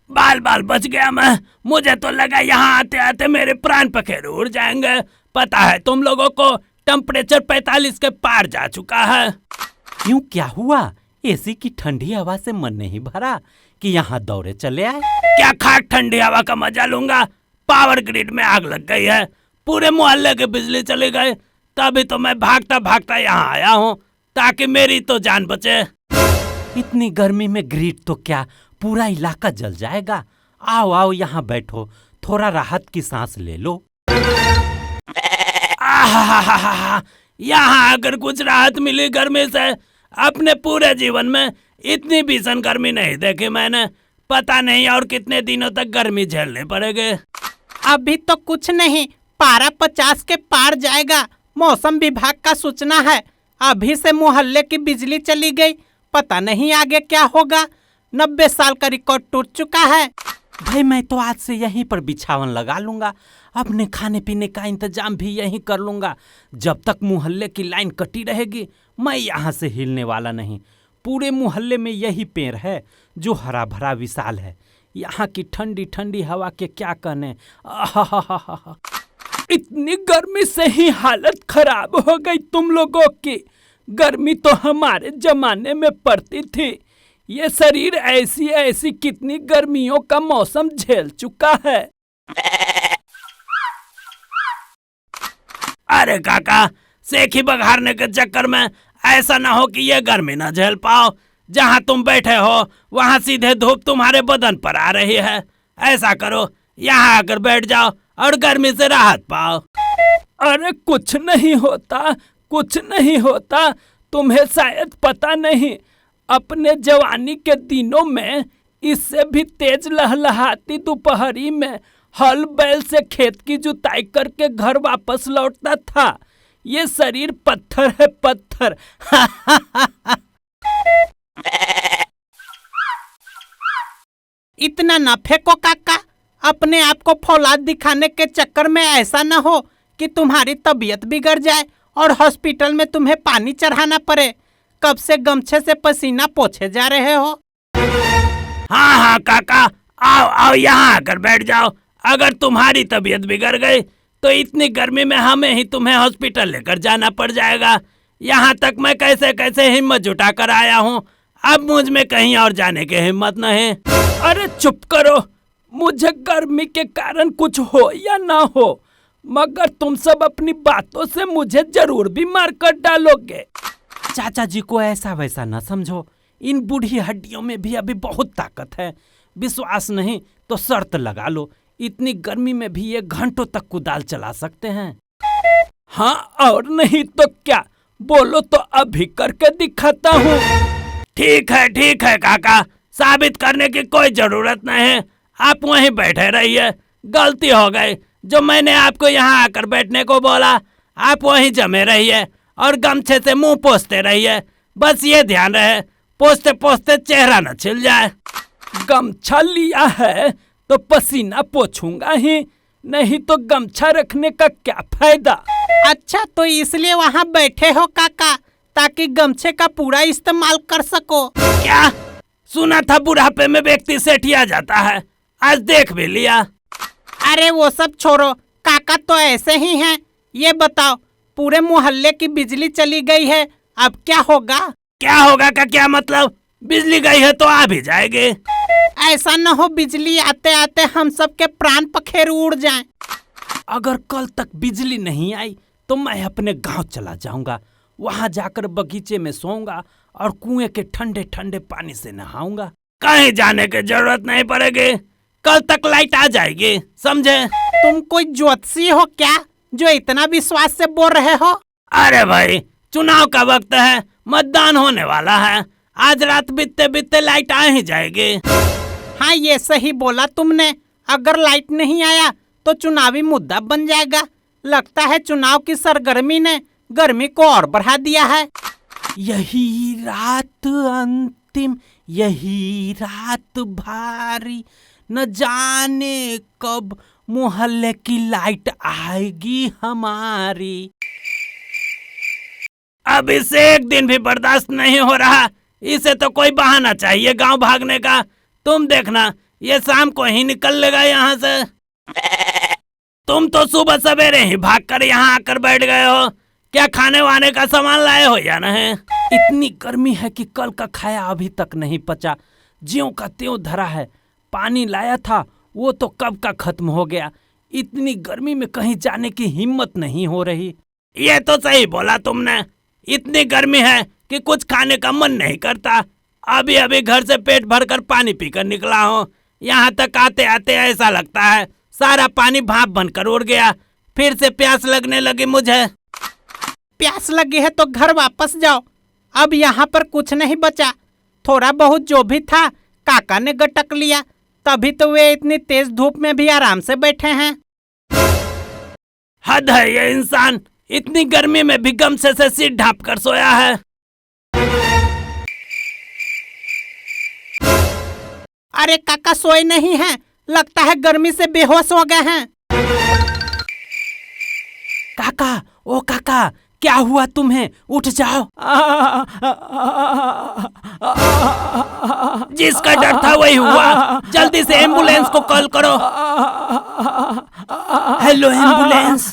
बाल बाल बच गया मैं। मुझे तो लगा यहाँ आते आते मेरे प्राण पखेरु उड़ जाएंगे। पता है तुम लोगों को टेम्परेचर 45 के पार जा चुका है। क्यों, क्या हुआ? एसी की ठंडी हवा से मन नहीं भरा कि यहाँ दौड़े चले आए? क्या खाक ठंडी हवा का मजा लूंगा? पावर ग्रिड में आग लग गई है, पूरे मोहल्ले की बिजली चली गई। तभी तो मैं भागता भागता यहाँ आया हूँ ताकि मेरी तो जान बचे। इतनी गर्मी में ग्रिड तो क्या, पूरा इलाका जल जाएगा। आओ आओ यहाँ बैठो, थोड़ा राहत की सांस ले लो। यहाँ आकर कुछ राहत मिली गर्मी से। अपने पूरे जीवन में इतनी भीषण गर्मी नहीं देखी मैंने। पता नहीं और कितने दिनों तक गर्मी झेलने पड़ेगी। अभी तो कुछ नहीं, पारा 50 के पार जाएगा। मौसम विभाग का सूचना है। अभी से मोहल्ले की बिजली चली गई, पता नहीं आगे क्या होगा। 90 साल का रिकॉर्ड टूट चुका है। भाई मैं तो आज से यहीं पर बिछावन लगा लूंगा, अपने खाने पीने का इंतजाम भी यहीं कर लूंगा। जब तक मोहल्ले की लाइन कटी रहेगी मैं यहाँ से हिलने वाला नहीं। पूरे मोहल्ले में यही पेड़ है जो हरा भरा विशाल है। यहाँ की ठंडी ठंडी हवा के क्या कहने। इतनी गर्मी से ही हालत खराब हो गई तुम लोगों की। गर्मी तो हमारे जमाने में पड़ती थी। ये शरीर ऐसी ऐसी कितनी गर्मियों का मौसम झेल चुका है। अरे काका, सेखी बघारने के चक्कर में ऐसा ना हो कि ये गर्मी ना झेल पाओ। जहाँ तुम बैठे हो वहाँ सीधे धूप तुम्हारे बदन पर आ रही है। ऐसा करो, यहाँ आकर बैठ जाओ और गर्मी से राहत पाओ। अरे कुछ नहीं होता, कुछ नहीं होता। तुम्हें शायद पता नहीं, अपने जवानी के दिनों में इससे भी तेज लहलहाती दोपहरी में हल बैल से खेत की जुताई करके घर वापस लौटता था। ये शरीर पत्थर है, पत्थर। इतना ना फेंको काका, अपने आप को फौलाद दिखाने के चक्कर में ऐसा ना हो कि तुम्हारी तबीयत बिगड़ जाए और हॉस्पिटल में तुम्हें पानी चढ़ाना पड़े। कब से गमछे से पसीना पोंछे जा रहे हो। हाँ हाँ काका, आओ आओ यहाँ आकर बैठ जाओ। अगर तुम्हारी तबीयत बिगड़ गई तो इतनी गर्मी में हमें ही तुम्हें हॉस्पिटल लेकर जाना पड़ जाएगा। यहाँ तक मैं कैसे कैसे हिम्मत जुटा कर आया हूँ, अब मुझ में कहीं और जाने की हिम्मत नहीं। अरे चुप करो, मुझे गर्मी के कारण कुछ हो या ना हो, मगर तुम सब अपनी बातों से मुझे जरूर भी मार कर डालोगे। चाचा जी को ऐसा वैसा न समझो, इन बूढ़ी हड्डियों में भी अभी बहुत ताकत है। विश्वास नहीं तो शर्त लगा लो, इतनी गर्मी में भी ये घंटों तक कुदाल चला सकते हैं। हाँ और नहीं तो क्या, बोलो तो अभी करके दिखाता हूँ। ठीक है काका, साबित करने की कोई जरूरत नहीं है। आप वहीं बैठे रहिए। गलती हो गई जो मैंने आपको यहाँ आकर बैठने को बोला। आप वहीं जमे रहिए और गमछे से मुंह पोंछते रहिए। बस ये ध्यान रहे, पोंछते पोंछते चेहरा न छिल जाए। गमछा लिया है तो पसीना पोंछूंगा ही, नहीं तो गमछा रखने का क्या फायदा। अच्छा तो इसलिए वहाँ बैठे हो काका, ताकि गमछे का पूरा इस्तेमाल कर सको। क्या सुना था बुढ़ापे में व्यक्ति सेठिया जाता है, आज देख भी लिया। अरे वो सब छोड़ो, काका तो ऐसे ही हैं। ये बताओ, पूरे मोहल्ले की बिजली चली गई है, अब क्या होगा? क्या होगा का क्या मतलब? बिजली गई है तो आ भी जाएगी। ऐसा न हो बिजली आते आते हम सब के प्राण पखेरु उड़ जाएं। अगर कल तक बिजली नहीं आई तो मैं अपने गांव चला जाऊंगा। वहां जाकर बगीचे में सोऊंगा और कुएं के ठंडे ठंडे पानी से नहाऊंगा। कहीं जाने की जरूरत नहीं पड़ेगी, कल तक लाइट आ जाएगी, समझे? तुम कोई ज्योतिषी हो क्या जो इतना विश्वास से बोल रहे हो? अरे भाई, चुनाव का वक्त है, मतदान होने वाला है। आज रात बीतते बीतते लाइट आ ही जाएगी। हाँ ये सही बोला तुमने। अगर लाइट नहीं आया तो चुनावी मुद्दा बन जाएगा। लगता है चुनाव की सरगर्मी ने गर्मी को और बढ़ा दिया है। यही रात अंतिम, यही रात भारी, न जाने कब मोहल्ले की लाइट आएगी हमारी। अब इससे एक दिन भी बर्दाश्त नहीं हो रहा। इसे तो कोई बहाना चाहिए गांव भागने का। तुम देखना ये शाम को ही निकल लेगा यहाँ से। तुम तो सुबह सवेरे ही भागकर यहाँ आकर बैठ गए हो। क्या खाने वाने का सामान लाए हो या नहीं? इतनी गर्मी है कि कल का खाया अभी तक नहीं पचा, ज्यों का त्यों धरा है। पानी लाया था वो तो कब का खत्म हो गया। इतनी गर्मी में कहीं जाने की हिम्मत नहीं हो रही। ये तो सही बोला तुमने। इतनी गर्मी है कि कुछ खाने का मन नहीं करता। अभी अभी घर से पेट भरकर पानी पीकर निकला हूँ। यहाँ तक आते आते ऐसा लगता है सारा पानी भाप बनकर उड़ गया। फिर से प्यास लगने लगी मुझे। प्यास लगी है तो घर वापस जाओ। अब यहाँ पर कुछ नहीं बचा। थोड़ा बहुत जो भी था काका ने गटक लिया, तभी तो वे इतनी तेज धूप में भी आराम से बैठे हैं। हद है ये इंसान, इतनी गर्मी में भी गमछे से सिर ढांप कर सोया है। अरे काका सोए नहीं हैं, लगता है गर्मी से बेहोश हो गए हैं। काका, ओ काका, क्या हुआ तुम्हें? उठ जाओ। जिसका डर था वही हुआ। जल्दी से एम्बुलेंस को कॉल करो। Hello ambulance.